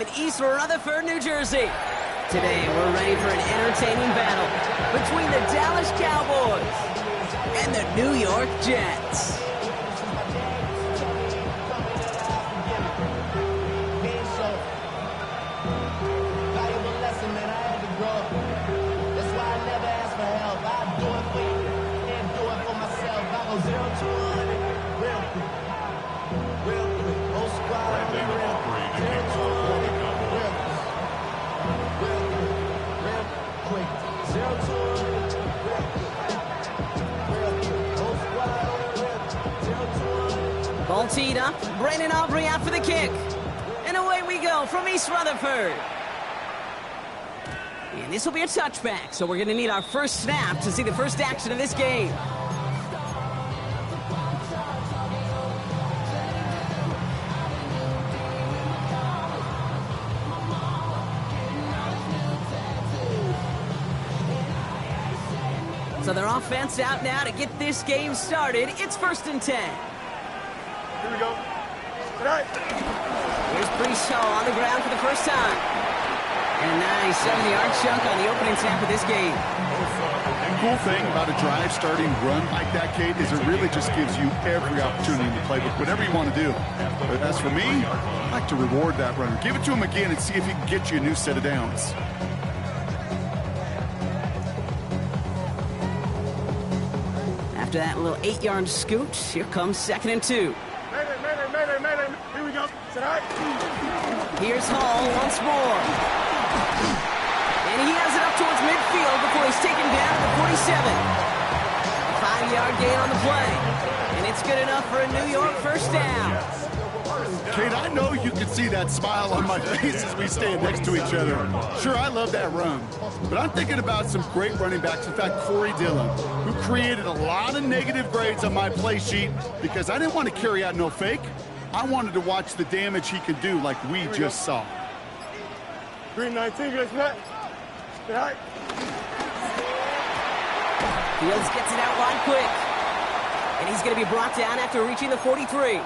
in East Rutherford, New Jersey. Today, we're ready for an entertaining battle between the Dallas Cowboys and the New York Jets. Ball teed up, Brandon Aubrey out for the kick. And away we go from East Rutherford. And this will be a touchback, so we're going to need our first snap to see the first action of this game. So their offense out now to get this game started. It's 1st and 10. Here we go. Tonight. Here's Brees Hall on the ground for the first time. And a nice 70-yard chunk on the opening snap of this game. The cool thing about a drive starting run like that, Kate, is it really just gives you every opportunity to play with whatever you want to do. But as for me, I like to reward that runner. Give it to him again and see if he can get you a new set of downs. After that little 8-yard scoot, here comes 2nd and 2. Mayday. Here we go. Tonight. Here's Hall once more. And he has it up towards midfield before he's taken down at the 47. A 5-yard gain on the play. And it's good enough for a New York first down. Kate, I know you can see that smile on my face as we stand next to each other. Sure, I love that run. But I'm thinking about some great running backs. In fact, Corey Dillon, who created a lot of negative grades on my play sheet because I didn't want to carry out no fake. I wanted to watch the damage he could do like we just saw. Green 19, guys, tonight. Fields gets it out wide quick. And he's going to be brought down after reaching the 43.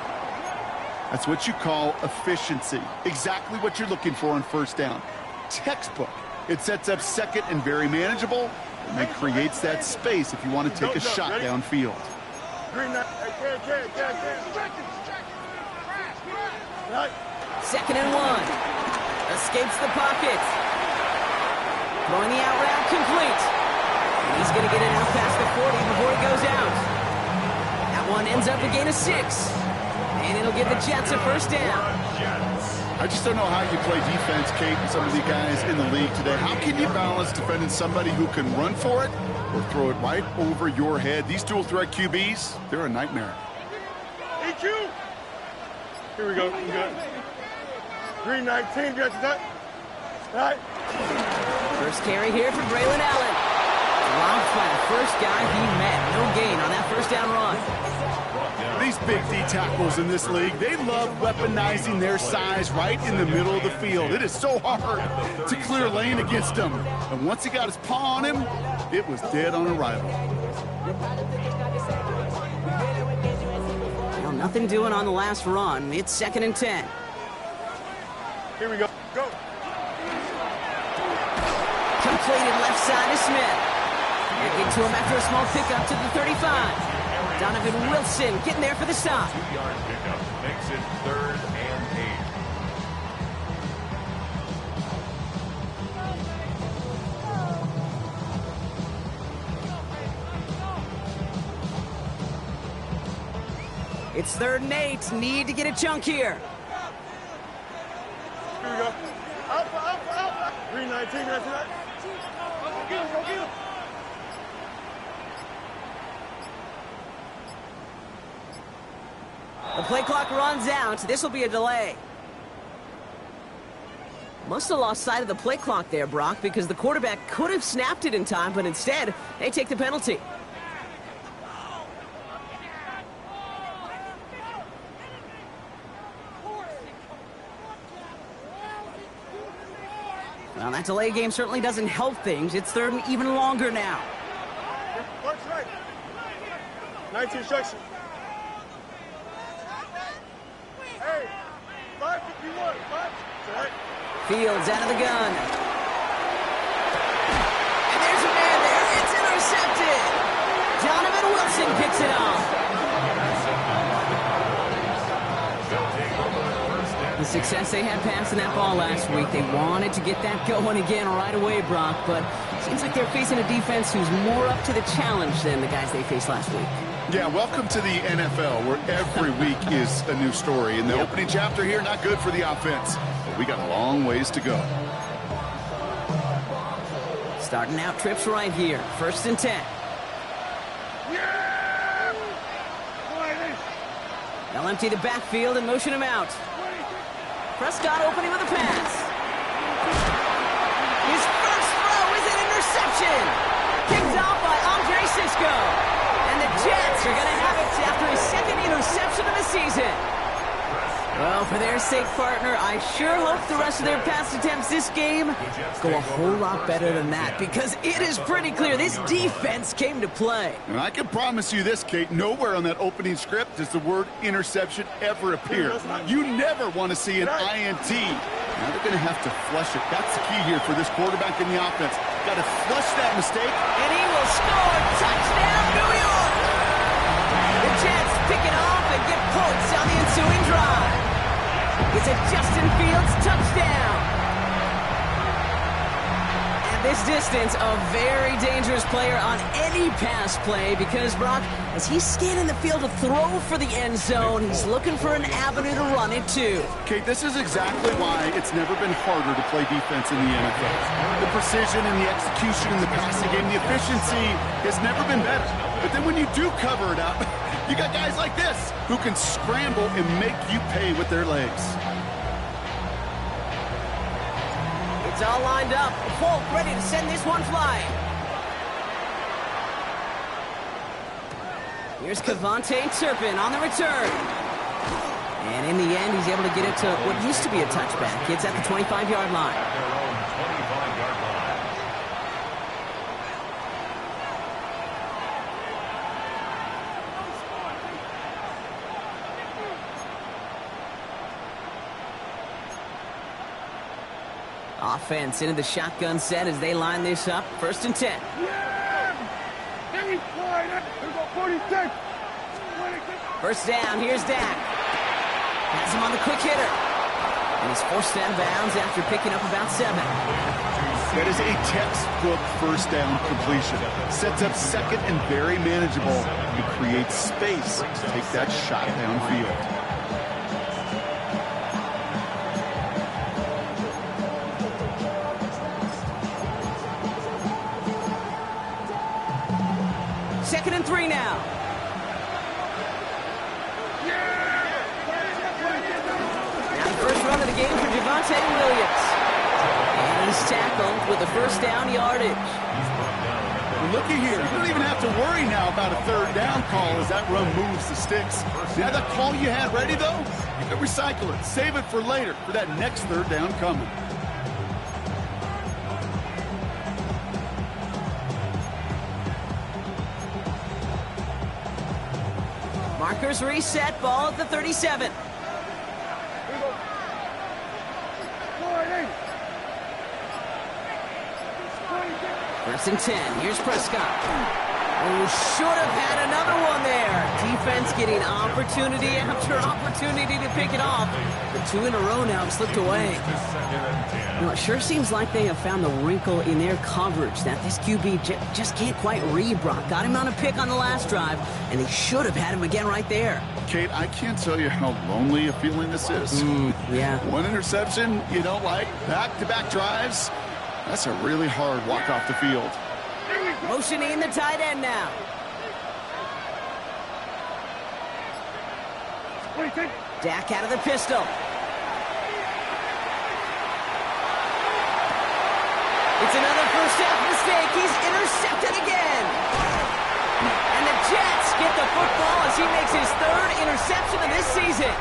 That's what you call efficiency. Exactly what you're looking for on first down. Textbook. It sets up second and very manageable, and it creates that space if you want to take a shot downfield. Green 19, Second and 1. Escapes the pocket. Throwing the out route complete. And he's going to get it out past the 40 before he goes out. That one ends up a gain of 6. And it'll give the Jets a first down. I just don't know how you play defense, Kate, and some of the guys in the league today. How can you balance defending somebody who can run for it or throw it right over your head? These dual threat QBs, they're a nightmare. EQ. Here we go. Green 19, guys, tonight. First carry here for Braylon Allen. Dropped by the first guy he met. No gain on that first down run. These big D tackles in this league, they love weaponizing their size right in the middle of the field. It is so hard to clear lane against them. And once he got his paw on him, it was dead on arrival. Well, nothing doing on the last run. It's 2nd and 10. Here we go. Go. Completed left side to Smith. And get to him after a small pickup to the 35. Donovan Wilson getting there for the stop. 2-yard pickup makes it 3rd and 8. It's 3rd and 8. Need to get a chunk here. Here we go. Alpha. Green 19, guys, tonight. Go get him. The play clock runs out. This will be a delay. Must have lost sight of the play clock there, Brock, because the quarterback could have snapped it in time, but instead, they take the penalty. Well, that delay game certainly doesn't help things. It's 3rd and even longer now. March right. 19 section. Hey, 551. 5. Right. Fields out of the gun. And there's a man there. It's intercepted. Donovan Wilson picks it off. The success they had passing that ball last week, they wanted to get that going again right away, Brock, but it seems like they're facing a defense who's more up to the challenge than the guys they faced last week. Yeah, welcome to the NFL, where every week is a new story. And the opening chapter here, not good for the offense. But we got a long ways to go. Starting out trips right here. 1st and 10. They'll empty the backfield and motion him out. Prescott opening with a pass. His first throw is an interception. Kicked off by Andre Cisco. And the Jets are going to have it after his 2nd interception of the season. Well, for their sake, partner, I sure hope the rest of their pass attempts this game go a whole lot better than that, because it is pretty clear this defense came to play. And I can promise you this, Kate, nowhere on that opening script does the word interception ever appear. You never want to see an INT. Now they're going to have to flush it. That's the key here for this quarterback in the offense. Got to flush that mistake. And he will score. Touchdown, New York! The Jets pick it off and get points on the ensuing drive. It's a Justin Fields touchdown. At this distance, a very dangerous player on any pass play, because, Brock, as he's scanning the field to throw for the end zone, he's looking for an avenue to run it too. Kate, this is exactly why it's never been harder to play defense in the NFL. The precision and the execution in the passing game, the efficiency has never been better. But then when you do cover it up, you got guys like this who can scramble and make you pay with their legs. It's all lined up. Polk ready to send this one flying. Here's Kevontae Turpin on the return. And in the end, he's able to get it to what used to be a touchback. It's at the 25-yard line. Offense into the shotgun set as they line this up. 1st and 10. First down, here's Dak. Has him on the quick hitter. And he's forced out of bounds after picking up about 7. That is a textbook first down completion. Sets up 2nd and very manageable. He creates space to take that shot downfield. Second and 3 now. Now the first run of the game for Javonte Williams. And he's tackled with the first down yardage. Looky here. You don't even have to worry now about a 3rd down call as that run moves the sticks. Now that call you had ready, though, you can recycle it. Save it for later for that next 3rd down coming. Markers reset, ball at the 37. First and 10. Here's Prescott. Oh, should have had another one there. Defense getting opportunity after opportunity to pick it off. The 2 in a row now have slipped away. You know, it sure seems like they have found the wrinkle in their coverage that this QB just can't quite read, Brock. Got him on a pick on the last drive, and they should have had him again right there. Kate, I can't tell you how lonely a feeling this is. Yeah. One interception, you know, like back-to-back drives. That's a really hard walk off the field. Motioning the tight end now. Dak out of the pistol. It's another first half mistake. He's intercepted again. And the Jets get the football as he makes his 3rd interception of this season.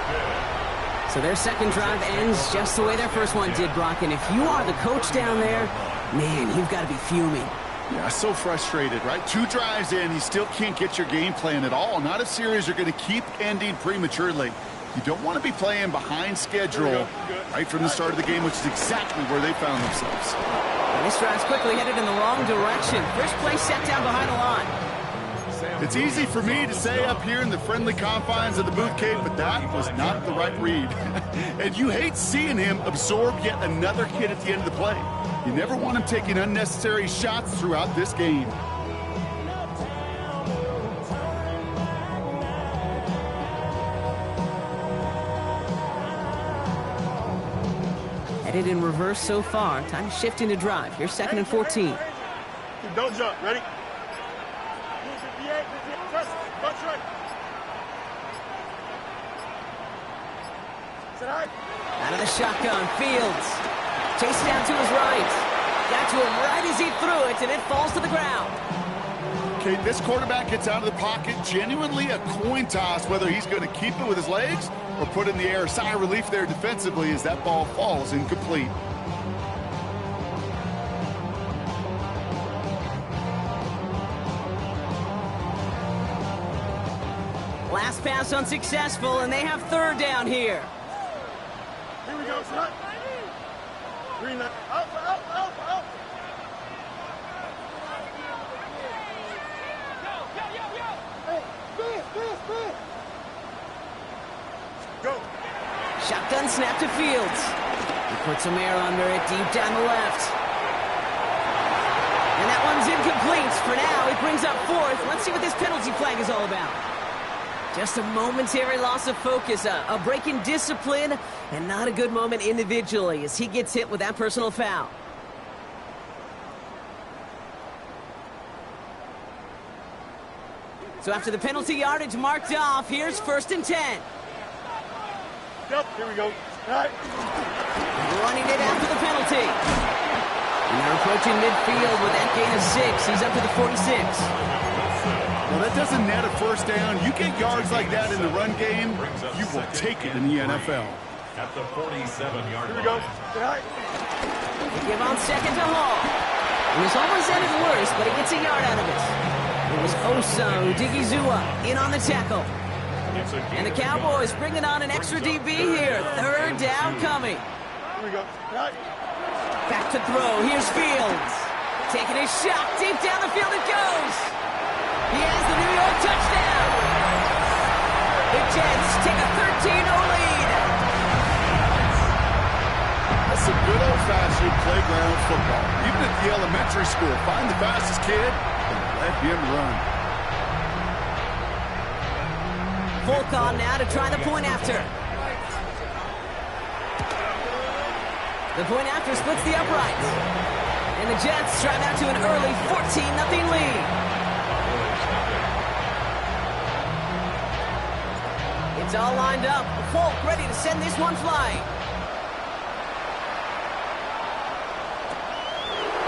So their 2nd drive ends just the way their first one did, Brock. And if you are the coach down there, man, you've got to be fuming. Yeah, so frustrated, right? 2 drives in, you still can't get your game plan at all. Not a series you're going to keep ending prematurely. You don't want to be playing behind schedule right from the start of the game, which is exactly where they found themselves. And this drive's quickly headed in the wrong direction. First play set down behind the line. It's easy for me to say up here in the friendly confines of the Booth Cave, but that was not the right read. And you hate seeing him absorb yet another hit at the end of the play. You never want him taking unnecessary shots throughout this game. Headed in reverse so far. Time to shift into drive. Here's 2nd and 14. Don't jump. Ready? Out of the shotgun, Fields. Chased down to his right. Got to him right as he threw it, and it falls to the ground. Okay, this quarterback gets out of the pocket, genuinely a coin toss, whether he's going to keep it with his legs or put it in the air. Sigh of relief there defensively as that ball falls incomplete. Last pass unsuccessful, and they have 3rd down here. Here we go, son. Green light. Up. Go. Shotgun snap to Fields. He puts some air under it, deep down the left. And that one's incomplete. For now, it brings up 4th. Let's see what this penalty flag is all about. Just a momentary loss of focus, a break in discipline, and not a good moment individually as he gets hit with that personal foul. So after the penalty yardage marked off, here's 1st and 10. Yep, here we go. All right. Running it after the penalty. And they're approaching midfield with that gain of 6. He's up to the 46. Well, that doesn't net a 1st down. You get yards like that in the run game, you will take it in the NFL. At the 47-yard line. Here we go. All right. They give on 2nd to Hall. And this almost ended worse, but he gets a yard out of it. It was Osa Odigizua in on the tackle. And the Cowboys bringing on an extra DB here. 3rd down coming. Here we go. All right. Back to throw. Here's Fields. Taking his shot. Deep down the field it goes. He has the New York touchdown. The Jets take a 13-0 lead. That's some good old-fashioned playground football. Even at the elementary school, find the fastest kid and let him run. Folk on now to try the point after. The point after splits the uprights. And the Jets drive out to an early 14-0 lead. It's all lined up. Folk ready to send this one flying.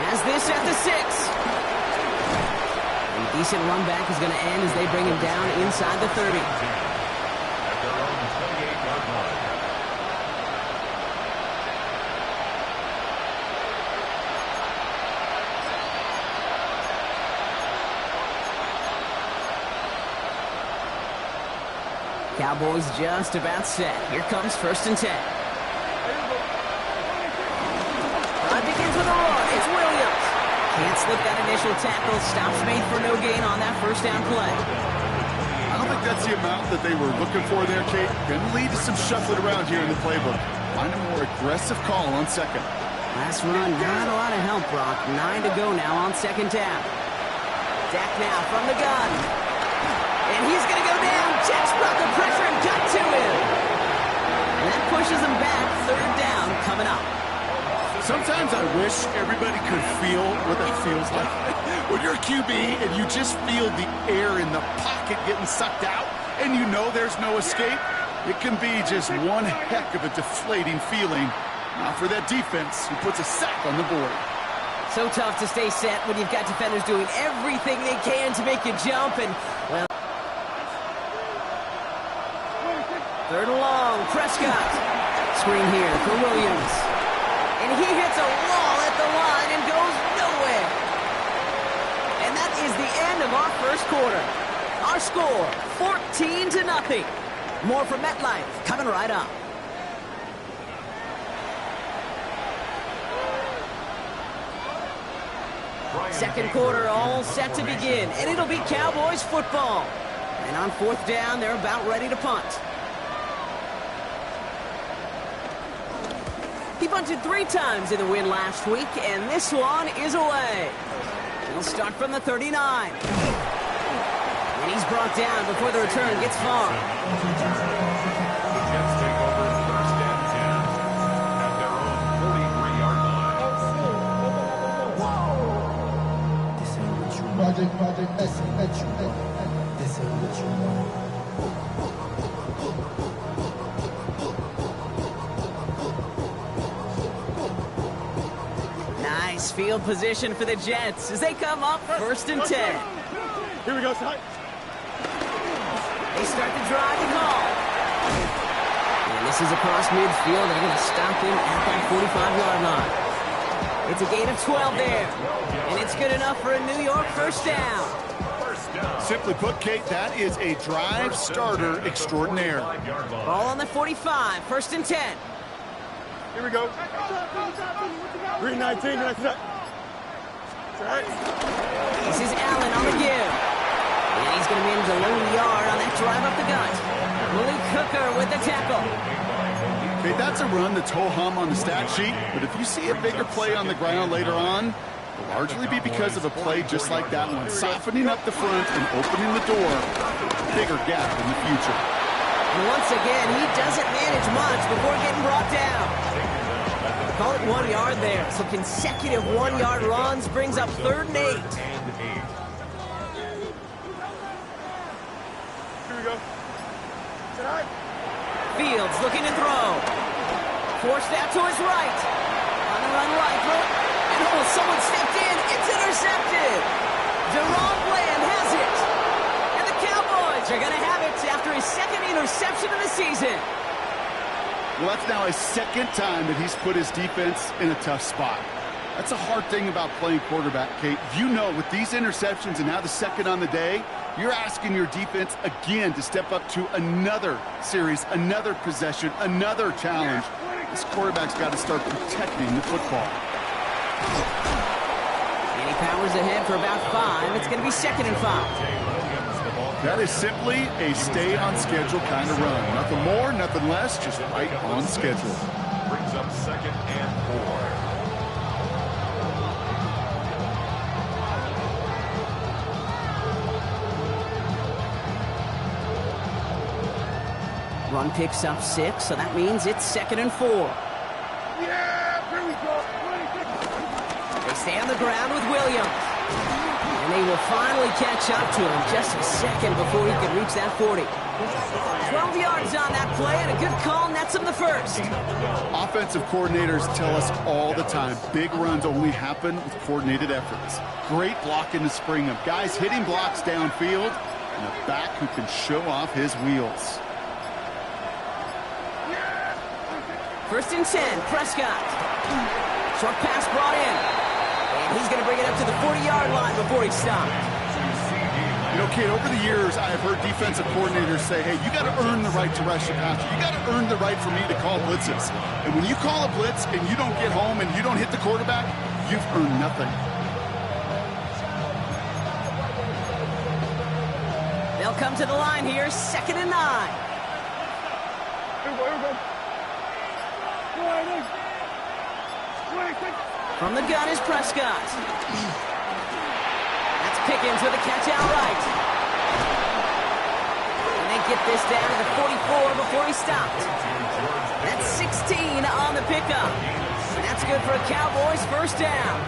Has this at the 6. And a decent run back is going to end as they bring him down inside the 30. At their own 28-yard line. Cowboys just about set. Here comes 1st and 10. Drive begins with a run. It's Williams. Can't slip that initial tackle. Stops made for no gain on that 1st down play. I don't think that's the amount that they were looking for there, Kate. Going to lead to some shuffling around here in the playbook. Find a more aggressive call on 2nd. Last run, not a lot of help, Brock. 9 to go now on 2nd down. Dak now from the gun. And he's going to go down. Jets brought the pressure and got to him. And that pushes him back. 3rd down coming up. Sometimes I wish everybody could feel what that feels like. When you're a QB and you just feel the air in the pocket getting sucked out and you know there's no escape, it can be just one heck of a deflating feeling. Now for that defense who puts a sack on the board. So tough to stay set when you've got defenders doing everything they can to make you jump. And, well, 3rd and long, Prescott. Screen here for Williams. And he hits a wall at the line and goes nowhere. And that is the end of our 1st quarter. Our score, 14-0. More from MetLife, coming right up. Second quarter all set to begin, and it'll be Cowboys football. And on fourth down, they're about ready to punt. He punted 3 times in the win last week, and this one is away. He'll start from the 39. And he's brought down before the return gets far. The Jets take over first and 10 at their own 43-yard line. Project S. This ain't what you want. Nice field position for the Jets as they come up first and 10. Here we go, Ty. They start the drive and haul. And this is across midfield. They're going to stop him at that 45-yard line. It's a gain of 12 there. And it's good enough for a New York first down. Simply put, Kate, that is a drive starter extraordinaire. Ball on the 45, first and 10. Here we go. 319. This is Allen on the give. And he's going to manage a low yard on that drive up the gut. Malik Hooker with the tackle. Okay, that's a run that's ho-hum on the stat sheet, but if you see a bigger play on the ground later on, it'll largely be because of a play just like that one, softening up the front and opening the door, bigger gap in the future. And once again, he doesn't manage much before getting brought down. Call it 1 yard there, so consecutive 1-yard runs brings up 3rd and 8. Here we go. Tonight. Fields looking to throw. Forced out to his right. On the run right, and oh, someone stepped in. It's intercepted. Deron Bland has it. And the Cowboys are going to have it after his 2nd interception of the season. Well, that's now his 2nd time that he's put his defense in a tough spot. That's a hard thing about playing quarterback, Kate. You know, with these interceptions and now the 2nd on the day, you're asking your defense again to step up to another series, another possession, another challenge. This quarterback's got to start protecting the football. And he powers ahead for about 5. It's going to be 2nd and 5. That is simply a stay-on-schedule kind of run. Nothing more, nothing less, just right on schedule. Brings up 2nd and 4. Run picks up 6, so that means it's 2nd and 4. Yeah, here we go. They stay on the ground with Williams. And they will finally catch up to him just a second before he can reach that 40. 12 yards on that play, and a good call nets him the 1st. Offensive coordinators tell us all the time, big runs only happen with coordinated efforts. Great block in the spring of guys hitting blocks downfield, and a back who can show off his wheels. 1st and 10, Prescott. Short pass brought in. And he's going to bring it up to the 40-yard line before he stopped. You know, Kate, over the years, I have heard defensive coordinators say, hey, you got to earn the right to rush your passer. You got to earn the right for me to call blitzes. And when you call a blitz and you don't get home and you don't hit the quarterback, you've earned nothing. They'll come to the line here, 2nd and 9. Here we go. From the gun is Prescott. That's Pickens with a catch outright. And they get this down to the 44 before he stopped. That's 16 on the pickup. And that's good for a Cowboys first down.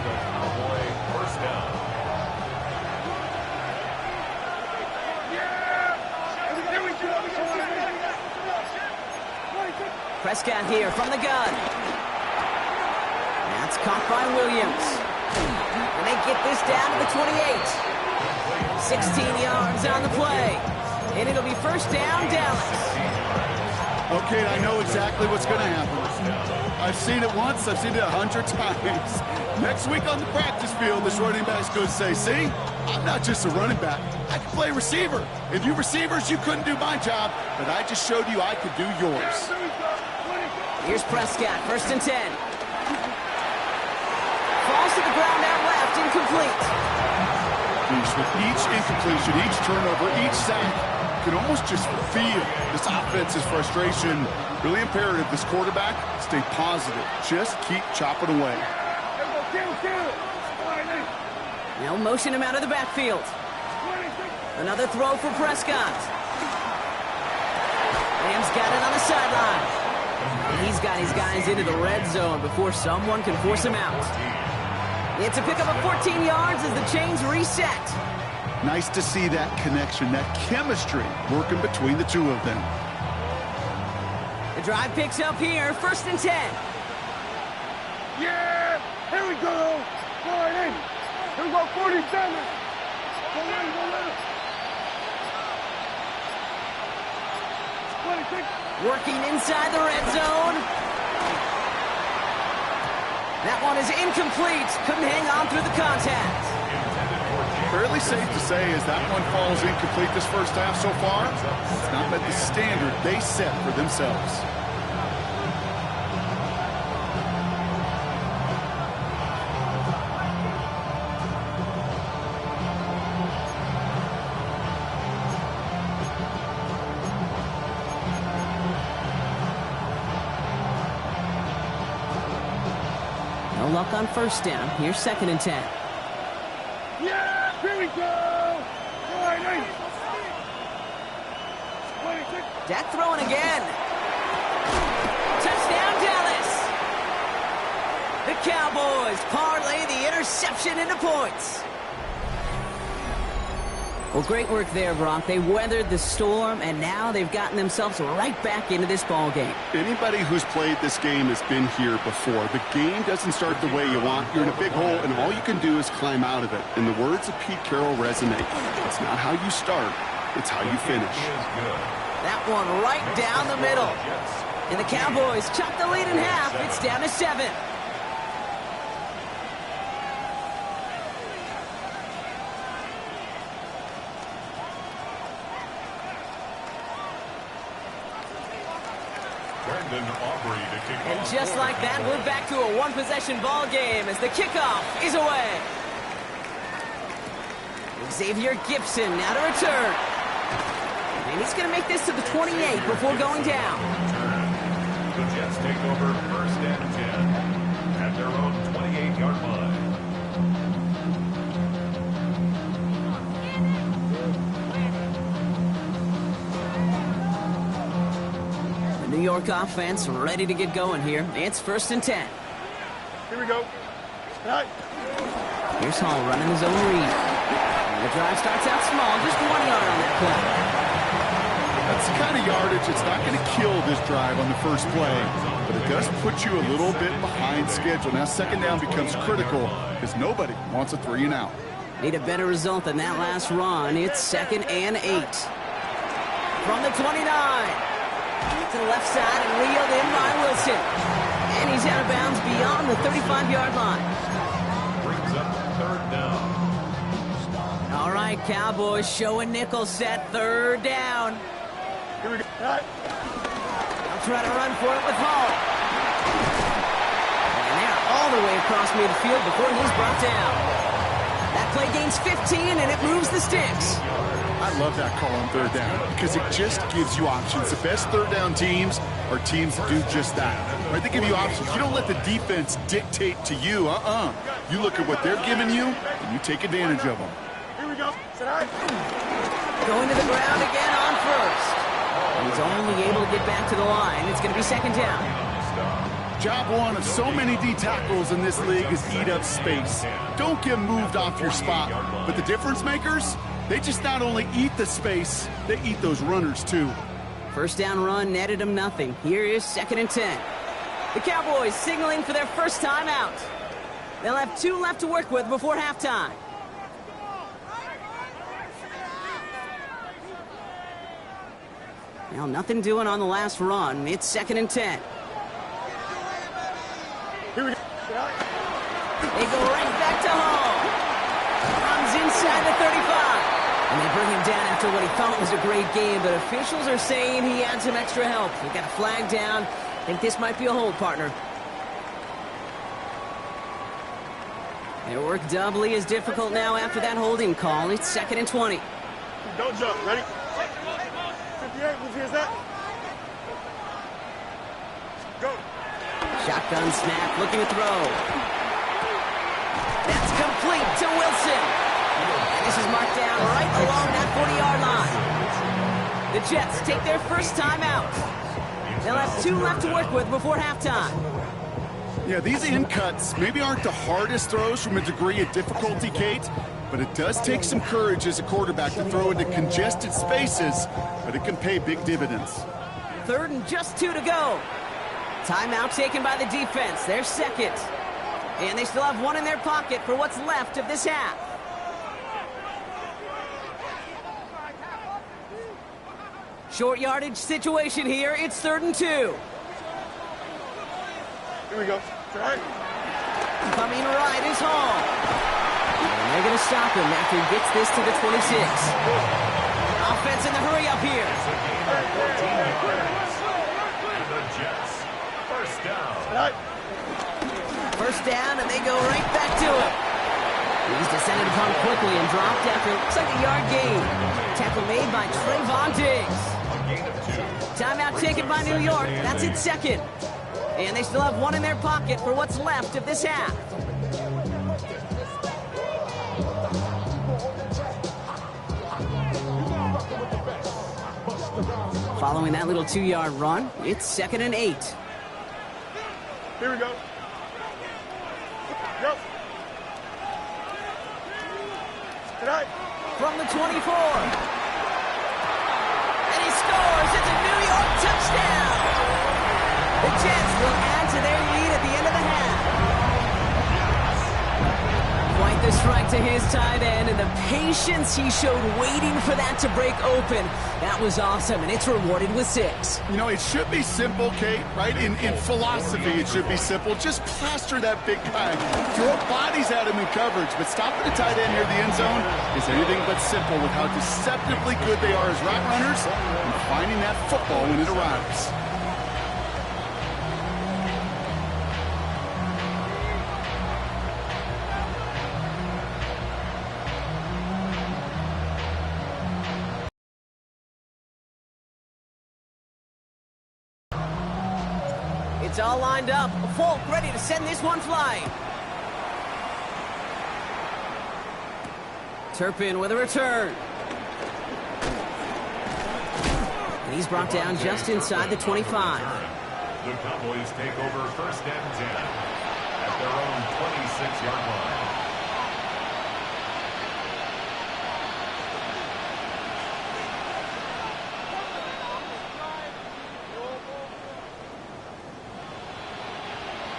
Prescott here from the gun. That's caught by Williams. And they get this down to the 28. 16 yards on the play. And it'll be first down, Dallas. Okay, I know exactly what's going to happen. I've seen it once, I've seen it 100 times. Next week on the practice field, this running back's going to say, see, I'm not just a running back. I can play receiver. And you receivers, you couldn't do my job, but I just showed you I could do yours. Here's Prescott, 1st and 10. Falls to the ground out left, incomplete. With each incompletion, each turnover, each sack, you can almost just feel this offense's frustration. Really imperative, this quarterback, stay positive. Just keep chopping away. Now motion him out of the backfield. Another throw for Prescott. Rams got it on the sideline. He's got his guys into the red zone before someone can force him out. It's a pickup of 14 yards as the chains reset. Nice to see that connection, that chemistry working between the two of them. The drive picks up here, 1st and 10. Yeah! Here we go! Go right in! Here we go, 47! Go in, go in! 26! Working inside the red zone. That one is incomplete. Couldn't hang on through the contact. Fairly safe to say as that one falls incomplete this first half so far, it's not met the standard they set for themselves. No luck on 1st down. Here's 2nd and 10. Yeah! Here we go! Go right in! 26! Dak throwing again. Touchdown, Dallas. The Cowboys parlay the interception into points. Well, great work there, Brock. They weathered the storm, and now they've gotten themselves right back into this ball game. Anybody who's played this game has been here before. The game doesn't start the way you want. You're in a big hole, and all you can do is climb out of it. And the words of Pete Carroll resonate. It's not how you start, it's how you finish. That one right down the middle. And the Cowboys chop the lead in half. It's down to 7. And just like that, we're back to a one-possession ball game as the kickoff is away. Xavier Gipson now to return. And he's going to make this to the 28 before going down. The Jets take over 1st and 10 at their own 28-yard line. New York offense ready to get going here. It's 1st and 10. Here we go. All right. Here's Hall running his own read. And the drive starts out small, just 1 yard on that play. That's the kind of yardage it's not going to kill this drive on the first play, but it does put you a little bit behind schedule. Now 2nd down becomes critical because nobody wants a 3 and out. Need a better result than that last run. It's 2nd and 8. From the 29. To the left side and reeled in by Wilson. And he's out of bounds beyond the 35-yard line. Brings up 3rd down. All right, Cowboys showing nickel set 3rd down. Here we go. All right. They'll try to run for it with Hall. And they're all the way across midfield before he's brought down. That play gains 15 and it moves the sticks. I love that call on 3rd down because it just gives you options. The best 3rd down teams are teams that do just that. Right? They give you options. You don't let the defense dictate to you. You look at what they're giving you, and you take advantage of them. Here we go. Sit high. Going to the ground again on 1st. And he's only able to get back to the line. It's going to be 2nd down. Job one of so many D tackles in this league is eat up space. Don't get moved off your spot. But the difference makers, they just not only eat the space, they eat those runners too. 1st down run netted him nothing. Here is 2nd and 10. The Cowboys signaling for their first time out. They'll have 2 left to work with before halftime. Well, nothing doing on the last run. It's 2nd and 10. Here we go. They go right back to home. Runs inside the 35. And they bring him down after what he thought was a great game, but officials are saying he had some extra help. We got a flag down. I think this might be a hold, partner. Their work doubly is difficult now after that holding call. It's 2nd and 20. Don't jump. Ready? 58. Who's that? Go. Shotgun snap, looking to throw. That's complete to Wilson. And this is marked down right along that 40-yard line. The Jets take their first time out. They'll have 2 left to work with before halftime. Yeah, these in cuts maybe aren't the hardest throws from a degree of difficulty, Kate, but it does take some courage as a quarterback to throw into congested spaces, but it can pay big dividends. 3rd and just 2 to go. Timeout taken by the defense. They're second. And they still have 1 in their pocket for what's left of this half. Short yardage situation here. It's 3rd and 2. Here we go. Right. Coming right is Hall. And they're going to stop him after he gets this to the 26. Offense in the hurry up here. And the Jets, first down. Right. First down, and they go right back to it. He's descended upon quickly and dropped after it looks like a yard gain. Tackle made by Trayvon Diggs. Timeout taken by New York. That's its 2nd. And they still have 1 in their pocket for what's left of this half. Following that little 2-yard run, it's 2nd and 8. Here we go. Go. Right. From the 24. And he scores. It's a New York touchdown. The Jets will add to their lead at the end of the half. Quite the strike to his tight end, and the patience he showed waiting for that to break open. That was awesome, and it's rewarded with 6. You know, it should be simple, Kate, right? In philosophy, it should be simple. Just plaster that big guy. Throw bodies at him in coverage, but stopping a tight end near the end zone is anything but simple with how deceptively good they are as route runners and finding that football when it arrives. It's all lined up. Folk ready to send this one flying. Turpin with a return. And he's brought down just inside the 25. The Cowboys take over first and 10 at their own 26-yard line.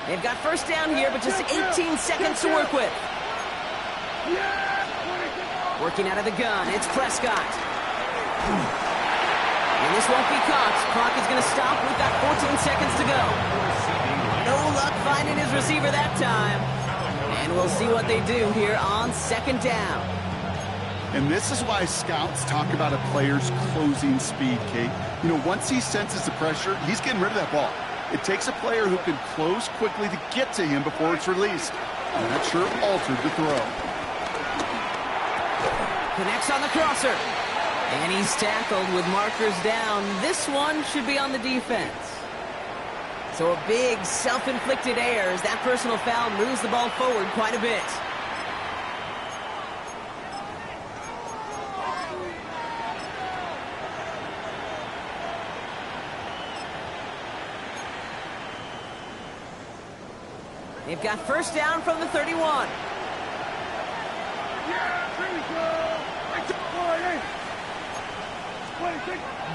They've got first down here, but just 18 seconds to work with. Working out of the gun, it's Prescott. And this won't be caught. Clock is going to stop. We've got 14 seconds to go. No luck finding his receiver that time. And we'll see what they do here on 2nd down. And this is why scouts talk about a player's closing speed, Kate. You know, once he senses the pressure, he's getting rid of that ball. It takes a player who can close quickly to get to him before it's released. And that sure altered the throw. Connects on the crosser. And he's tackled with markers down. This one should be on the defense. So a big self-inflicted error as that personal foul moves the ball forward quite a bit. They've got first down from the 31.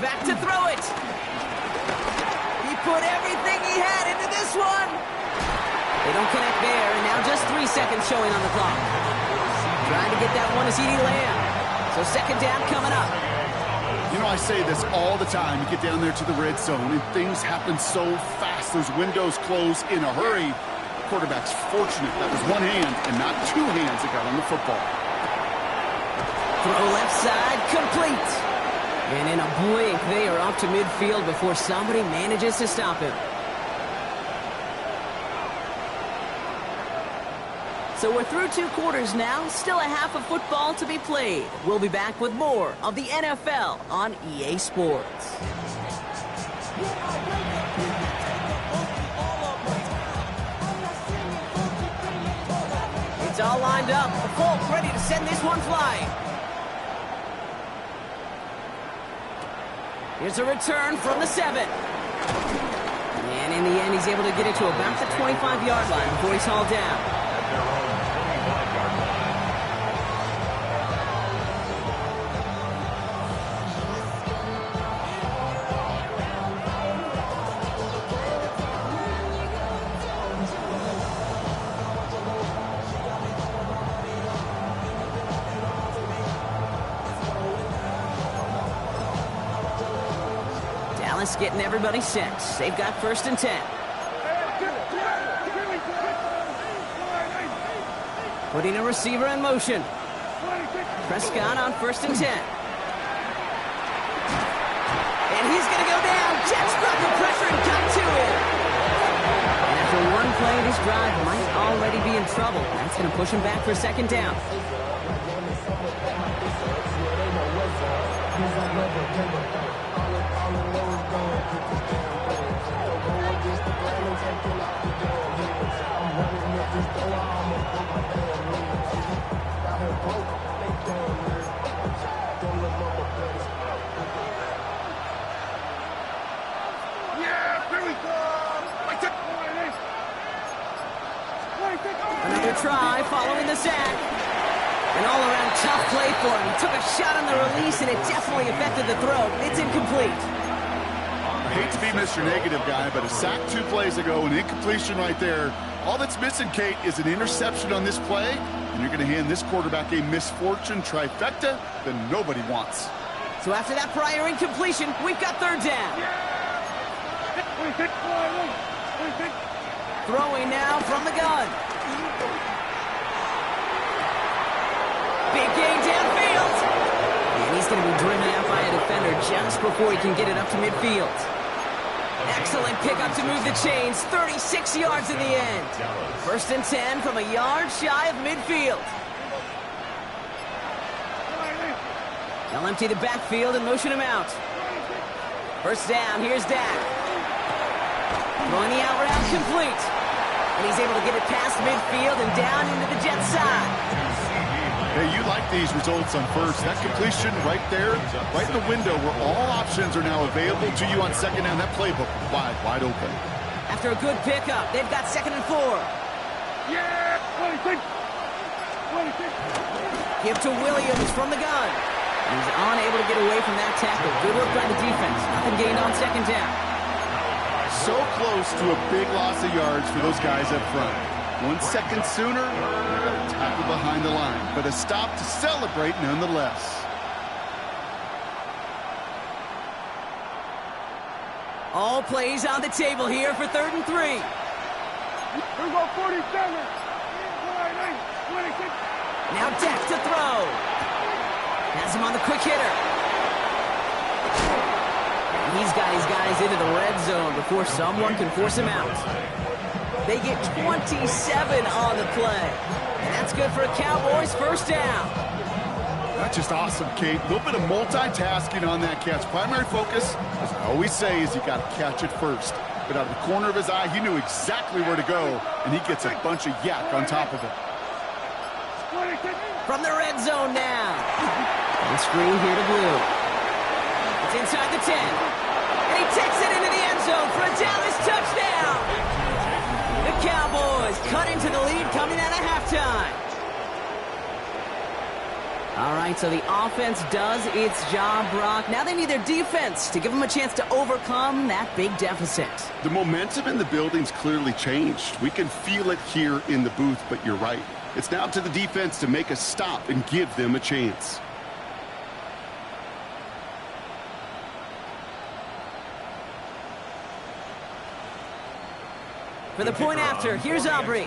Back to throw it. He put everything he had into this one. They don't connect there, and now just 3 seconds showing on the clock. Trying to get that one to CeeDee Lamb. So 2nd down coming up. You know, I say this all the time. You get down there to the red zone, and things happen so fast. Those windows close in a hurry. The quarterback's fortunate that was one hand and not two hands that got on the football. Throw left side, complete. And in a blink, they are up to midfield before somebody manages to stop him. So we're through 2 quarters now, still a half of football to be played. We'll be back with more of the NFL on EA Sports. It's all lined up. The Colts ready to send this one flying. Here's a return from the 7. And in the end, he's able to get it to about the 25-yard line before he's hauled down. Their own 25-yard line. Dallas getting everybody set. They've got 1st and 10. Putting a receiver in motion. Prescott on 1st and 10. And he's going to go down. Jets brought the pressure and got to him. And after one play, this drive might already be in trouble. That's going to push him back for 2nd down. Another try following the sack. An all-around tough play for him. He took a shot on the release, and it definitely affected the throw. It's incomplete. I hate to be Mr. Negative guy, but a sack 2 plays ago, an incompletion right there. All that's missing, Kate, is an interception on this play, and you're going to hand this quarterback a misfortune trifecta that nobody wants. So after that prior incompletion, we've got 3rd down. Throwing now from the gun. Big gain downfield. And he's going to be driven out by a defender just before he can get it up to midfield. Excellent pickup to move the chains. 36 yards in the end. 1st and 10 from a yard shy of midfield. They'll empty the backfield and motion him out. 1st down, here's Dak. Throwing the out route complete. And he's able to get it past midfield and down into the Jets side. Hey, you like these results on 1st. That completion right there, right in the window where all options are now available to you on 2nd down. That playbook wide open. After a good pickup, they've got 2nd and 4. Yeah! 26! Give to Williams from the gun. He's unable to get away from that tackle. Good work by the defense. Nothing gained on 2nd down. So close to a big loss of yards for those guys up front. 1 second sooner, they're going to tackle behind the line. But a stop to celebrate nonetheless. All plays on the table here for 3rd and 3. Here we go, 47! 26! Now Dak to throw. Has him on the quick hitter. And he's got his guys into the red zone before someone can force him out. They get 27 on the play. And that's good for a Cowboys 1st down. That's just awesome, Kate. A little bit of multitasking on that catch. Primary focus, as I always say, is you got to catch it first. But out of the corner of his eye, he knew exactly where to go, and he gets a bunch of yak on top of it. From the red zone now. And screen here to Blue. It's inside the 10. And he takes it into the end zone for a Dallas touchdown. The Cowboys cut into the lead coming out of halftime. All right, so the offense does its job, Brock. Now they need their defense to give them a chance to overcome that big deficit. The momentum in the building's clearly changed. We can feel it here in the booth, but you're right. It's now to the defense to make a stop and give them a chance. For the point after, here's Aubrey.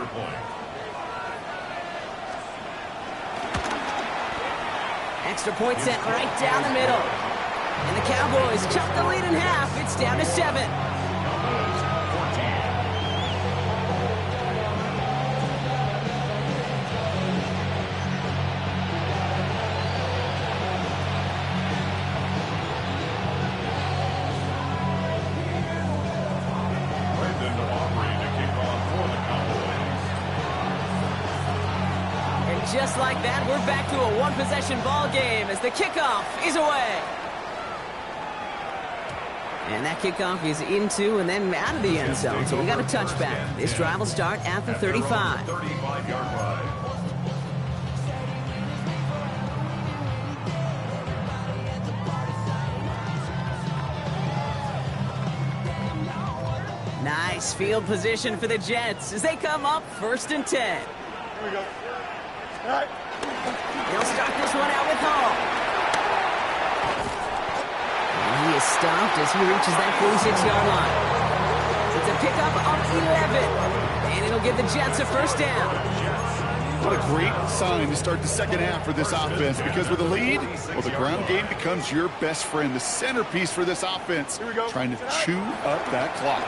Extra point sent right down the middle. And the Cowboys cut the lead in half. It's down to 7. Just like that, we're back to a one-possession ball game as the kickoff is away. And that kickoff is into and then out of the end zone, so we got a touchback. This drive will start at the 35. 35-yard line. Nice field position for the Jets as they come up 1st and 10. Here we go. All right. They'll start this one out with Hall. And he is stopped as he reaches that 46-yard line. It's a pickup of 11. And it'll give the Jets a 1st down. What a great sign to start the second half for this offense, because with a lead, well, the ground game becomes your best friend, the centerpiece for this offense, trying to chew up that clock.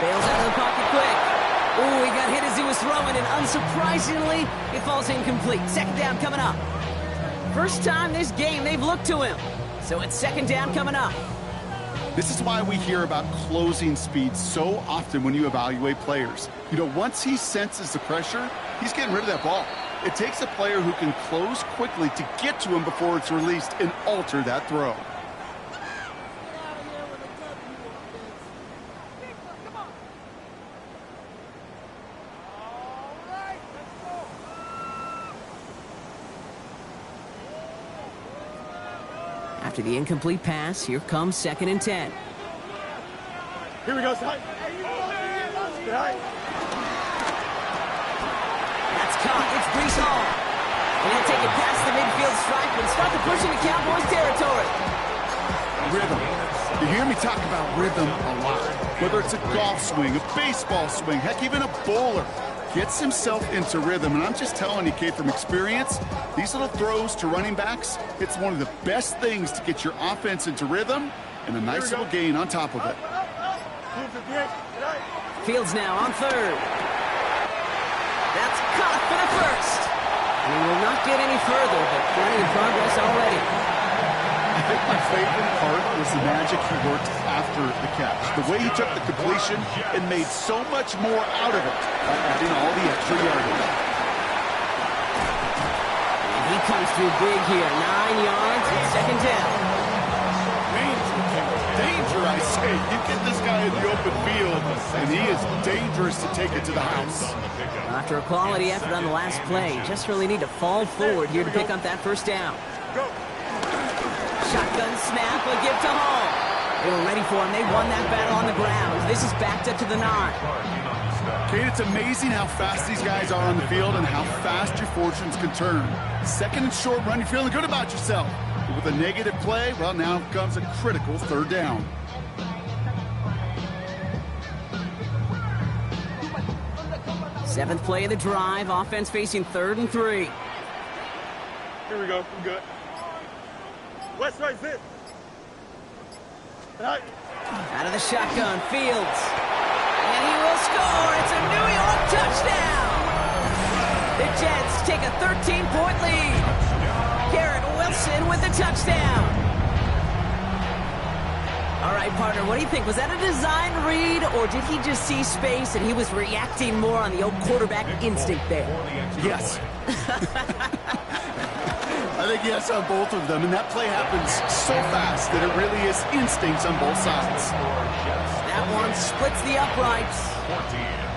Bails out of the pocket quick. Ooh, he got hit as he was throwing, and unsurprisingly, it falls incomplete. 2nd down coming up. First time this game they've looked to him. So it's 2nd down coming up. This is why we hear about closing speed so often when you evaluate players. You know, once he senses the pressure, he's getting rid of that ball. It takes a player who can close quickly to get to him before it's released and alter that throw. After the incomplete pass, here comes 2nd and 10. Here we go, son. That's caught. It's Breece Hall. And he'll take it past the midfield stripe and start to push into Cowboys territory. Rhythm. You hear me talk about rhythm a lot. Whether it's a golf swing, a baseball swing, heck, even a bowler. Gets himself into rhythm, and I'm just telling you, kid, from experience, these little throws to running backs, it's one of the best things to get your offense into rhythm and a nice little gain on top of it. Fields now on 3rd. That's caught for the 1st. We will not get any further, but plenty of progress already. I think my favorite part was the magic he worked after the catch. The way he took the completion and made so much more out of it by adding all the extra yardage. And he comes through big here. 9 yards and 2nd down. Danger, I say. You get this guy in the open field, and he is dangerous to take it to the house. After a quality effort on the last play, just really need to fall forward here to pick up that 1st down. Shotgun snap, a give to Hall. They were ready for him. They won that battle on the ground. This is backed up to the 9. Kate, it's amazing how fast these guys are on the field and how fast your fortunes can turn. 2nd and short run, you're feeling good about yourself. But with a negative play, well, now comes a critical 3rd down. Seventh play of the drive. Offense facing 3rd and 3. Here we go. We're good. West side sit. Right. Out of the shotgun, Fields. And he will score. It's a New York touchdown. The Jets take a 13-point lead. Garrett Wilson with the touchdown. All right, partner, what do you think? Was that a design read, or did he just see space and he was reacting more on the old quarterback instinct there? Yes. I think yes on both of them, and that play happens so fast that it really is instincts on both sides. That one splits the uprights.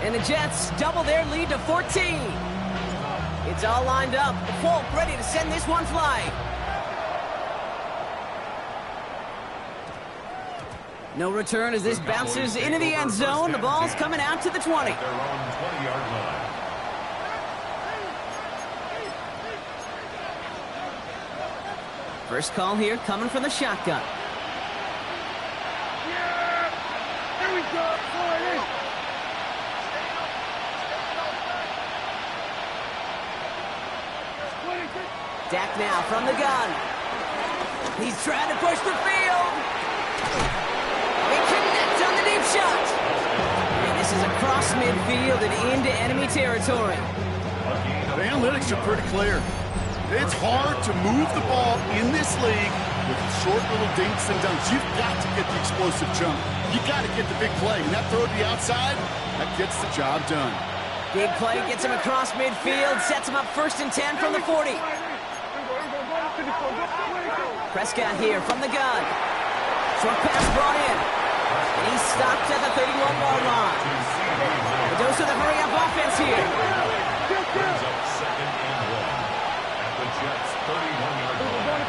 And the Jets double their lead to 14. It's all lined up. Folk ready to send this one flying. No return as this bounces into the end zone. The ball's coming out to the 20. Their own 20-yard line. First call here coming from the shotgun. Yeah! Here we go. Forward in. Dak now from the gun. He's trying to push the field. He connects on the deep shot. And this is across midfield and into enemy territory. The analytics are pretty clear. It's hard to move the ball in this league with short little dinks and dunks. You've got to get the explosive jump. You got to get the big play. And that throw to the outside, that gets the job done. Big play gets him across midfield, sets him up 1st and 10 from the 40. Prescott here from the gun. Short pass brought in. And he's stopped at the 31-yard line. A dose of the hurry-up offense here. Brings up 2nd and 1 at the Jets' 31-yard line.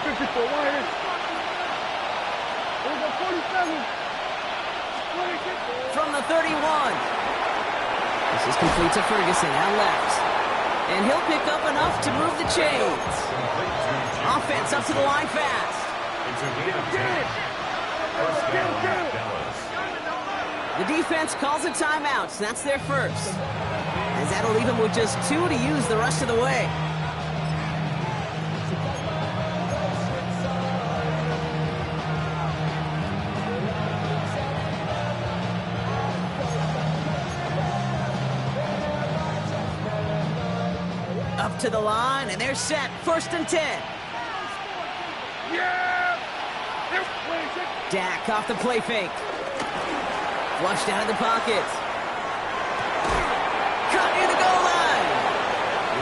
From the 31. This is complete to Ferguson out left. And he'll pick up enough to move the chains. Offense up to the line fast. It's a gain of 10. First down, Dallas. The defense calls a timeout. That's their first. As that'll leave them with just 2 to use the rest of the way. Up to the line, and they're set. 1st and 10. Dak off the play fake. Flushed out of the pocket. Caught near the goal line.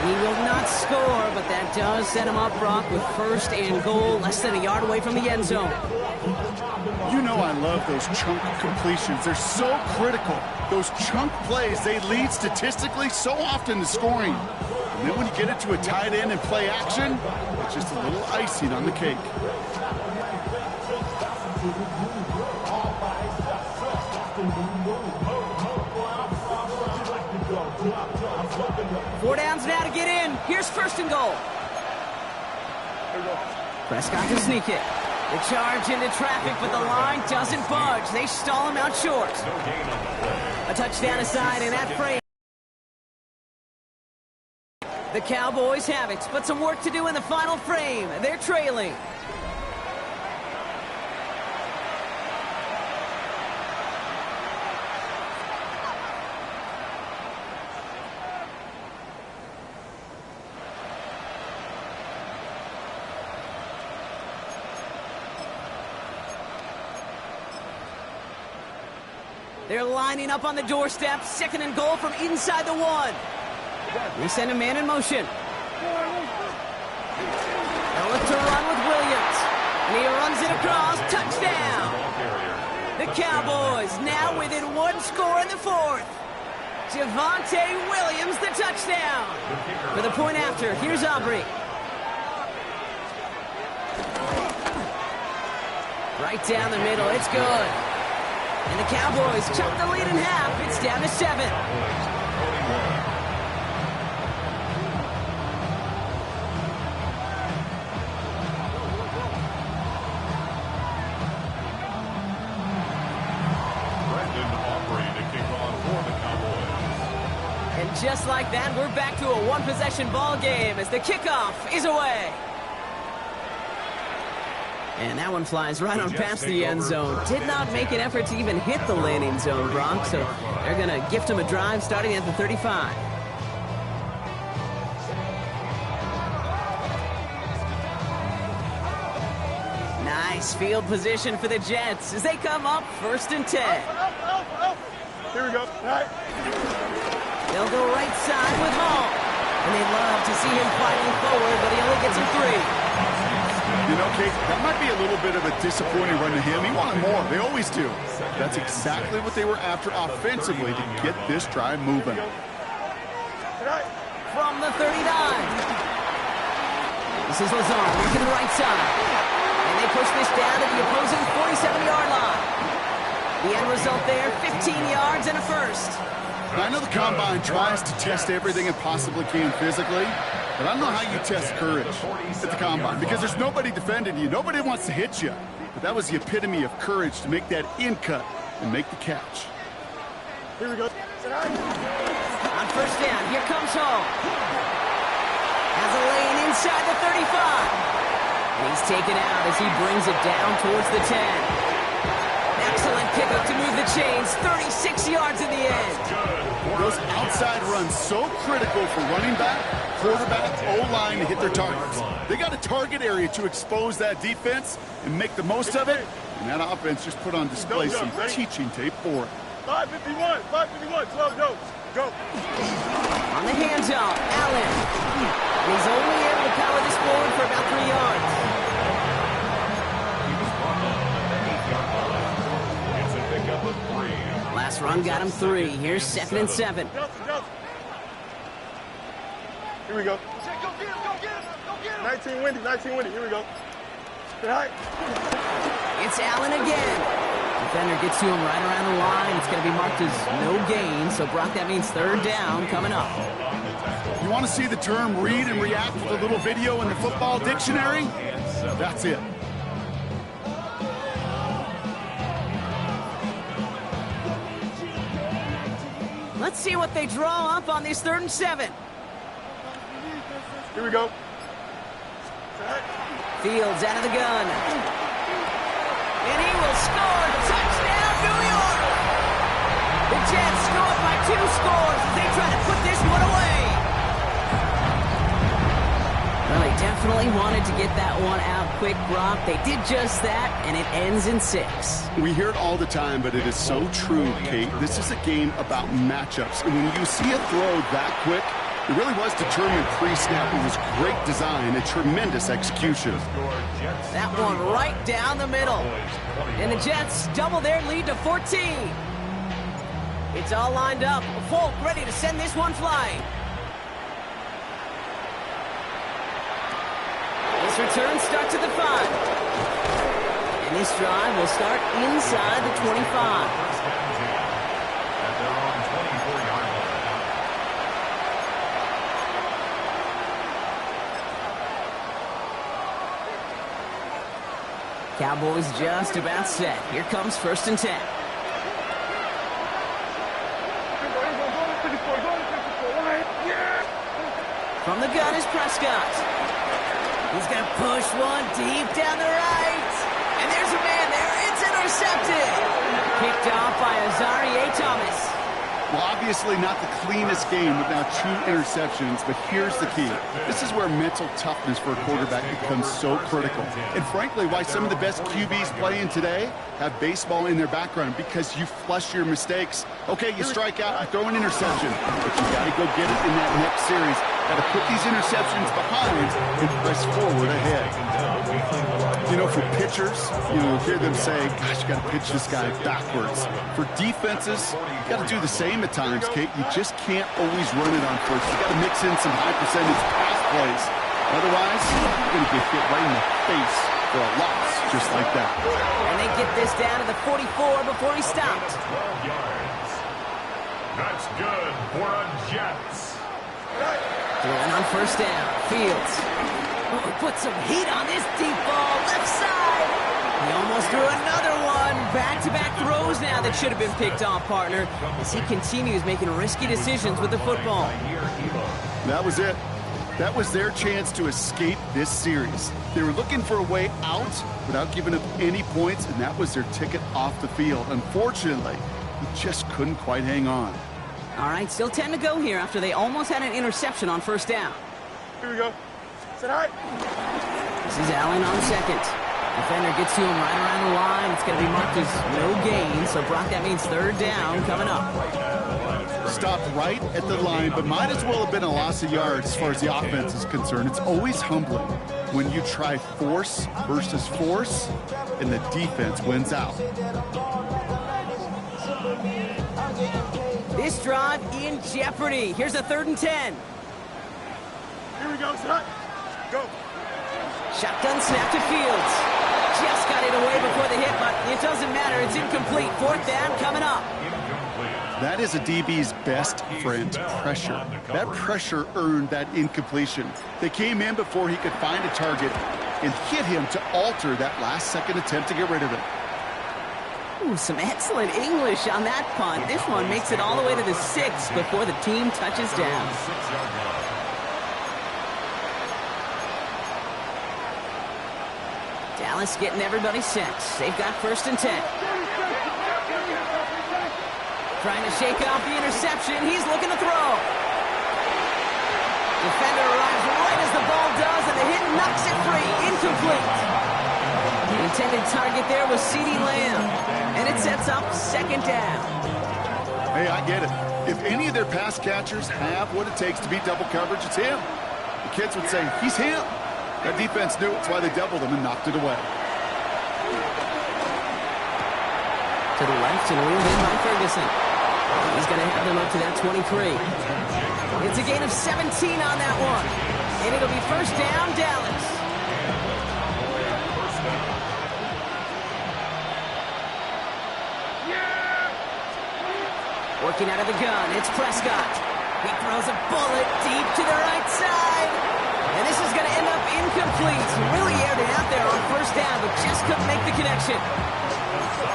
He will not score, but that does set him up, Brock, with 1st and goal, less than a yard away from the end zone. You know I love those chunk completions. They're so critical. Those chunk plays, they lead statistically so often to scoring. And then when you get it to a tight end and play action, it's just a little icing on the cake. Four downs now to get in. Here's 1st and goal. Prescott to sneak it. The charge into traffic, but the line doesn't budge. They stall him out short. A touchdown aside, and that frame. The Cowboys have it, but some work to do in the final frame. They're trailing. They're lining up on the doorstep. 2nd and goal from inside the 1. They send a man in motion. They'll look to run with Williams. And he runs it across. Touchdown. The Cowboys now within 1 score in the 4th. Javonte Williams, the touchdown. For the point after, here's Aubrey. Right down the middle. It's good. And the Cowboys chop the lead in half. It's down to 7. And just like that, we're back to a one-possession ball game as the kickoff is away. And that one flies right on past the end zone. Did not make an effort to even hit the landing zone, Bronx, so they're going to gift him a drive starting at the 35. Nice field position for the Jets as they come up 1st and 10. Here we go. All right. They'll go right side with Hall. And they'd love to see him fighting forward, but he only gets him 3. You know, Kate, that might be a little bit of a disappointing run to him. He wanted more. They always do. That's exactly what they were after offensively to get this drive moving. From the 39. This is Lazard working the right side. And they push this down to the opposing 47-yard line. The end result there, 15 yards and a first. Now, I know the Combine tries to test everything it possibly can physically, but I don't know how you test courage at the Combine because there's nobody defending you. Nobody wants to hit you. But that was the epitome of courage to make that in cut and make the catch. Here we go. On 1st down, here comes Hall. Has a lane inside the 35. And he's taken out as he brings it down towards the 10. Excellent pickup to move the chains. 36 yards in the end. Those outside runs so critical for running back, quarterback, O-line to hit their targets. They got a target area to expose that defense and make the most of it. And that offense just put on display some teaching tape for it. 551, 12 goes. Go. On the handoff, Allen. And he's only able to power this forward for about 3 yards. It's a pickup of 3. Last run got him 3. Here's 2nd and 7. Here we go. Go get him. 19 windy. Here we go. All right. It's Allen again. Defender gets to him right around the line. It's going to be marked as no gain. So, Brock, that means 3rd down coming up. You want to see the term read and react with a little video in the football dictionary? That's it. Let's see what they draw up on this 3rd and 7. Here we go. Fields out of the gun. And he will score. Touchdown, New York! The Jets scored by 2 scores as they try to put this one away. Well, they definitely wanted to get that one out quick, Brock. They did just that, and it ends in 6. We hear it all the time, but it is so true, Kate. This is a game about matchups. And when you see a throw that quick, it really was determined pre-snap. It was great design and tremendous execution. That one right down the middle. And the Jets double their lead to 14. It's all lined up. Folk ready to send this one flying. This return starts at the 5. And this drive will start inside the 25. Cowboys just about set. Here comes 1st and 10. From the gun is Prescott. He's going to push one deep down the right. And there's a man there. It's intercepted. Picked off by Azareye'h Thomas. Well, obviously not the cleanest game with now 2 interceptions, but here's the key. This is where mental toughness for a quarterback becomes so critical. And frankly, why some of the best QBs playing today have baseball in their background, because you flush your mistakes. Okay, you strike out, you throw an interception, but you got to go get it in that next series. Got to put these interceptions behind and press forward ahead. You know, for pitchers, you hear them say, gosh, you got to pitch this guy backwards. For defenses, you got to do the same at times, Kate. You just can't always run it on first. You got to mix in some high percentage pass plays. Otherwise, you're going to get hit right in the face for a loss, just like that. And they get this down to the 44 before he stopped. 12 yards. That's good for a Jets. Throwing on 1st down. Fields. Oh, put some heat on this deep ball. Left side. He almost threw another one. Back-to-back throws now that should have been picked off, partner, as he continues making risky decisions with the football. That was it. That was their chance to escape this series. They were looking for a way out without giving up any points, and that was their ticket off the field. Unfortunately, he just couldn't quite hang on. All right, still 10 to go here after they almost had an interception on 1st down. Here we go. Sit high. This is Allen on 2nd. Defender gets to him right around the line. It's going to be marked as no gain, so Brock, that means 3rd down coming up. Stopped right at the line, but might as well have been a loss of yards as far as the offense is concerned. It's always humbling when you try force versus force, and the defense wins out. This drive in jeopardy. Here's a 3rd and 10. Here we go, son. Go. Shotgun snap to Fields. Just got it away before the hit, but it doesn't matter. It's incomplete. 4th down coming up. That is a DB's best friend, pressure. That pressure earned that incompletion. They came in before he could find a target and hit him to alter that last-second attempt to get rid of it. Ooh, some excellent English on that punt. This one makes it all the way to the 6 before the team touches down. Dallas getting everybody set. They've got 1st and 10. Trying to shake off the interception. He's looking to throw. Defender arrives right as the ball does, and the hit knocks it free. Incomplete. The intended target there was CeeDee Lamb, and it sets up 2nd down. Hey, I get it. If any of their pass catchers have what it takes to beat double coverage, it's him. The kids would say, he's him. That defense knew it's why they doubled him and knocked it away. To the left and wheeled in by Ferguson. He's going to have them up to that 23. It's a gain of 17 on that one. And it'll be 1st down, Dallas. Working out of the gun, it's Prescott. He throws a bullet deep to the right side. And this is going to end up incomplete. Really aired it out there on 1st down, but just couldn't make the connection.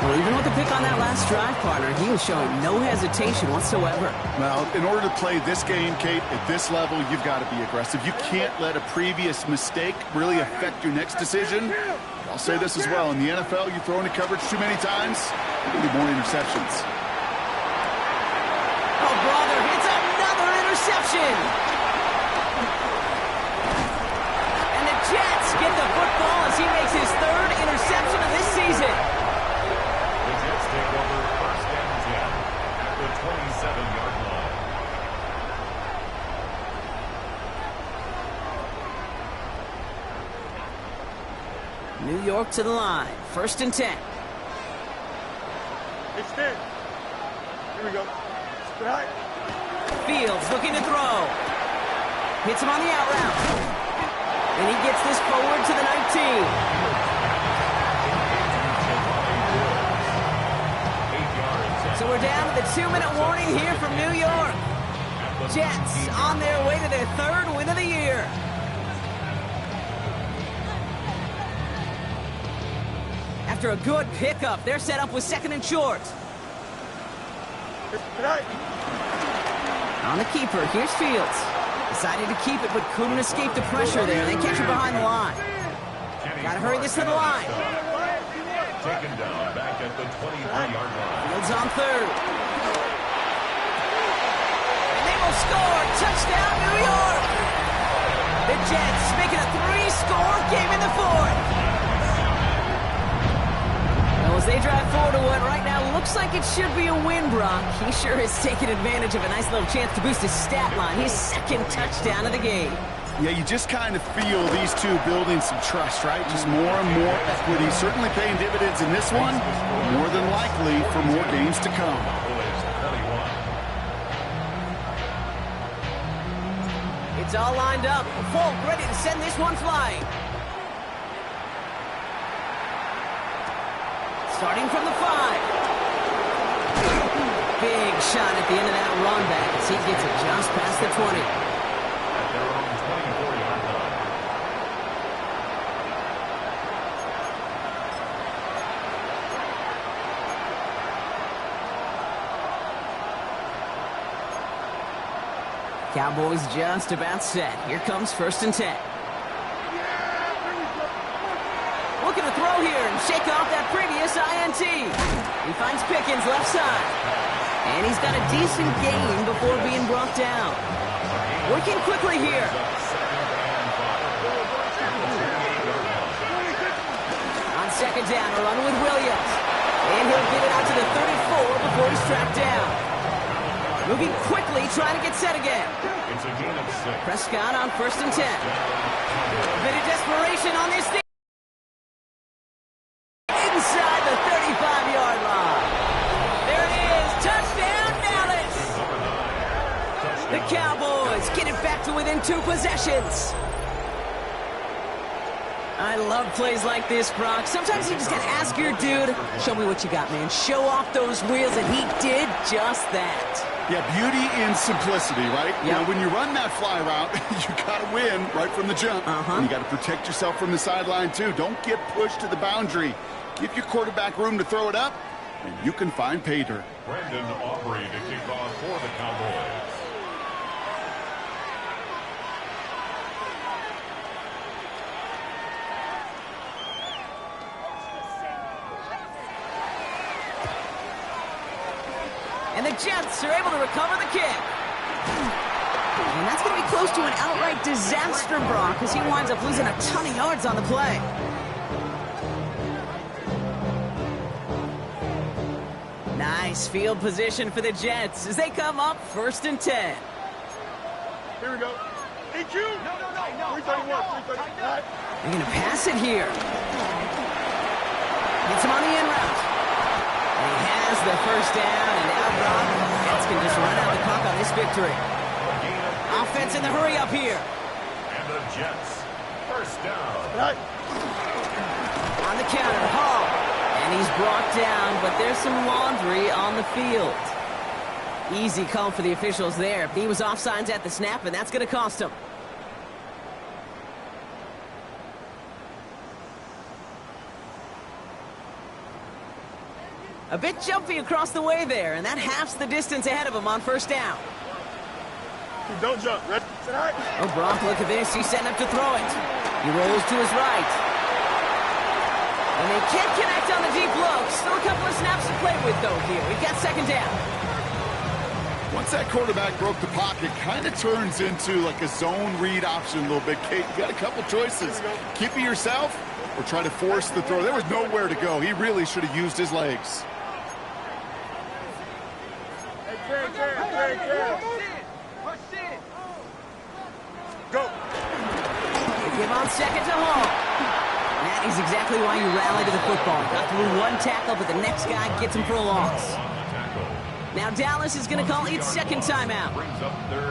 Well, even with the pick on that last drive, partner, he was showing no hesitation whatsoever. Well, in order to play this game, Kate, at this level, you've got to be aggressive. You can't let a previous mistake really affect your next decision. I'll say this as well. In the NFL, you throw into coverage too many times, you'll need more interceptions. Oh, brother, it's another interception. And the Jets get the football as he makes his 3rd interception of this season. The Jets take over 1st and 10 at the 27-yard line. New York to the line. 1st and 10. It's 10. Here we go. Right. Fields looking to throw. Hits him on the out route. And he gets this forward to the 19. So we're down to the 2-minute warning here from New York. Jets on their way to their 3rd win of the year. After a good pickup, they're set up with 2nd and short. On the keeper, here's Fields. Decided to keep it, but couldn't escape the pressure there. They catch it behind the line. Got to hurry this to the line. Taken down back at the 23-yard line. Fields on 3rd. And they will score. Touchdown, New York. The Jets making a 3-score game in the 4th. Well, as they drive forward to what right now looks like it should be a win, Brock. He sure is taking advantage of a nice little chance to boost his stat line. His 2nd touchdown of the game. Yeah, you just kind of feel these two building some trust, right? Just more and more equity. Certainly paying dividends in this one. More than likely for more games to come. It's all lined up. Folk ready to send this one flying. Starting from the 5. Big shot at the end of that run back as he gets it just past the 20. At their own 24-yard line. Cowboys just about set. Here comes 1st and 10. Looking to throw here and shake off that previous INT. He finds Pickens left side. And he's got a decent gain before being brought down. Working quickly here. On 2nd down, a run with Williams. And he'll get it out to the 34 before he's tracked down. Moving quickly, trying to get set again. It's a gain of 6. Prescott on 1st and 10. A bit of desperation on this thing. Inside the 35-yard line. There it is. Touchdown, Dallas. The Cowboys get it back to within 2 possessions. I love plays like this, Brock. Sometimes you just got to ask your dude, show me what you got, man. Show off those wheels, and he did just that. Yeah, beauty in simplicity, right? Yep. Now, when you run that fly route, you got to win right from the jump. And you got to protect yourself from the sideline, too. Don't get pushed to the boundary. Give your quarterback room to throw it up, and you can find pay dirt. Brandon Aubrey to kick off for the Cowboys. And the Jets are able to recover the kick. And that's going to be close to an outright disaster, Brock, because he winds up losing a ton of yards on the play. Nice field position for the Jets as they come up 1st and 10. Here we go. EQ. No. 331. They're going to pass it here. Gets him on the in route. And he has the first down, and now Brock, Jets can just run out the clock on this victory. Offense in the hurry up here. And the Jets, first down. Right. On the counter, Hall. And he's brought down, but there's some laundry on the field. Easy call for the officials there. He was offsides at the snap, and that's going to cost him. A bit jumpy across the way there, and that halves the distance ahead of him on first down. Don't jump. Ready? Tonight. Oh, Brock, look at this. He's setting up to throw it. He rolls to his right. And they can't connect on the deep look. Still a couple of snaps to play with, though, here. We've got second down. Once that quarterback broke the pocket, kind of turns into like a zone read option a little bit. Kate, you got a couple choices. Keep it yourself or try to force the throw. There was nowhere to go. He really should have used his legs. Go. They give on second to Hall. That is exactly why you rally to the football. Got through one tackle, but the next guy gets him for a loss. Now Dallas is going to call its second timeout.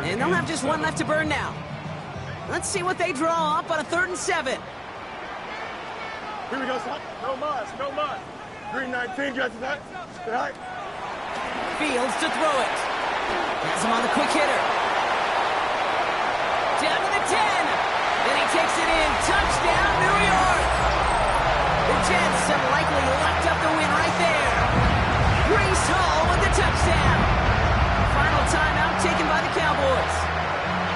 And they'll have just one left to burn now. Let's see what they draw up on a 3rd and 7. Here we go, son. No muss. Green 19, Jets tonight. Fields to throw it. Has him on the quick hitter. Down to the 10. Then he takes it in. Touchdown, New York. The Jets have likely locked up the win right there. Breece Hall with the touchdown. Final timeout taken by the Cowboys.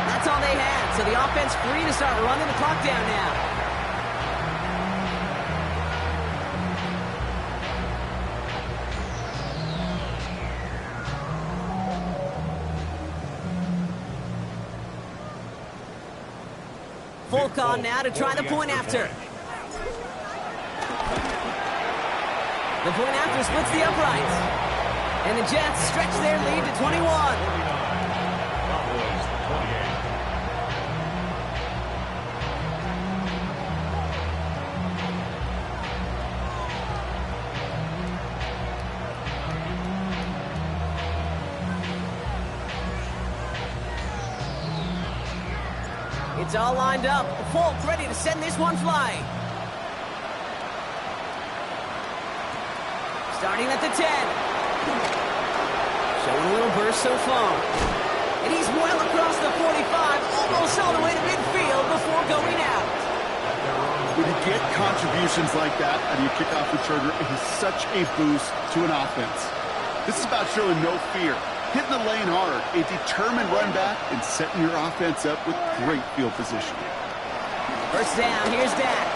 That's all they had, so the offense free to start running the clock down now. Folk on now to try the point after. The point after splits the uprights. And the Jets stretch their lead to 21. Cowboys, 28. It's all lined up. Folk ready to send this one flying. Starting at the 10. Showing a little burst so far. And he's well across the 45, almost all the way to midfield before going out. When you get contributions like that out of your kickoff returner, it is such a boost to an offense. This is about showing no fear, hitting the lane hard, a determined run back, and setting your offense up with great field position. First down, here's Dak.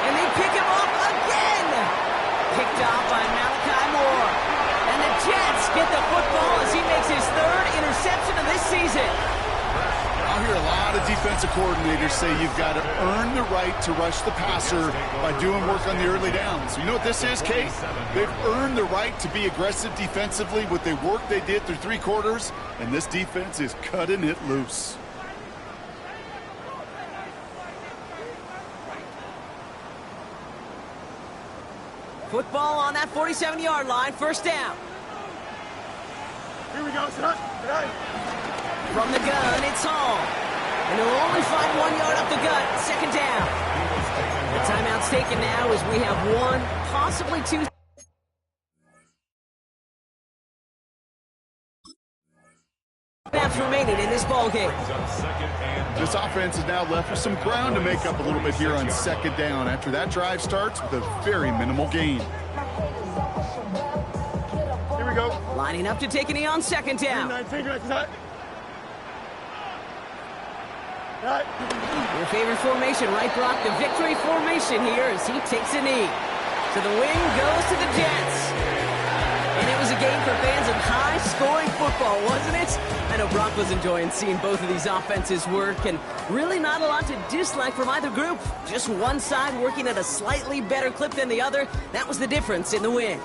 And they pick him up again. Picked off by Malachi Moore. And the Jets get the football as he makes his 3rd interception of this season. I hear a lot of defensive coordinators say you've got to earn the right to rush the passer by doing work on the early downs. You know what this is, Kate? They've earned the right to be aggressive defensively with the work they did through 3 quarters, and this defense is cutting it loose. Football on that 47-yard line, first down. Here we go, son. Tonight. From the gun, it's Hall. And they'll only find 1 yard up the gut, second down. The timeout's taken now as we have 1, possibly 2 snaps remaining in this ballgame. This offense is now left with some ground to make up a little bit here on second down after that drive starts with a very minimal gain. Here we go. Lining up to take a knee on second down. 19, Jets tonight. Your favorite formation, right, Brock? The victory formation here as he takes a knee. So the win goes to the Jets. game for fans of high-scoring football, wasn't it? I know Brock was enjoying seeing both of these offenses work, and really not a lot to dislike from either group. Just one side working at a slightly better clip than the other. That was the difference in the win.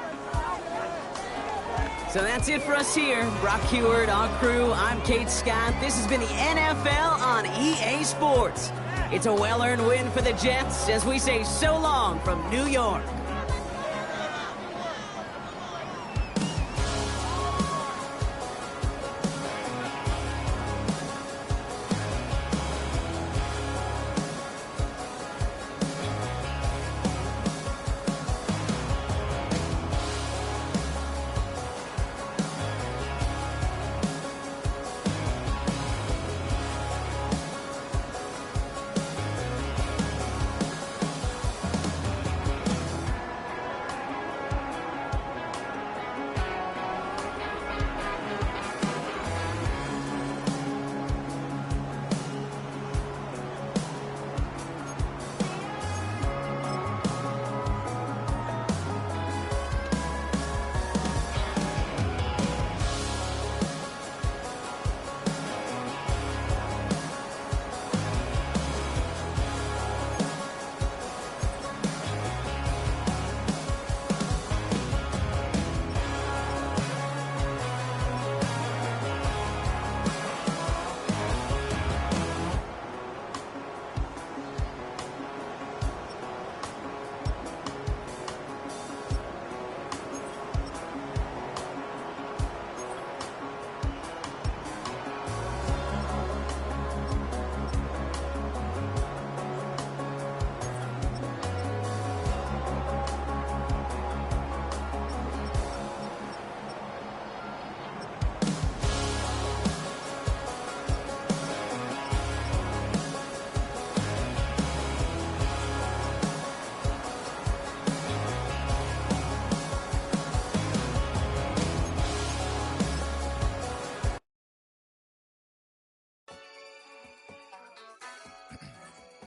So that's it for us here. Brock Huard, our crew, I'm Kate Scott. This has been the NFL on EA Sports. It's a well-earned win for the Jets as we say so long from New York.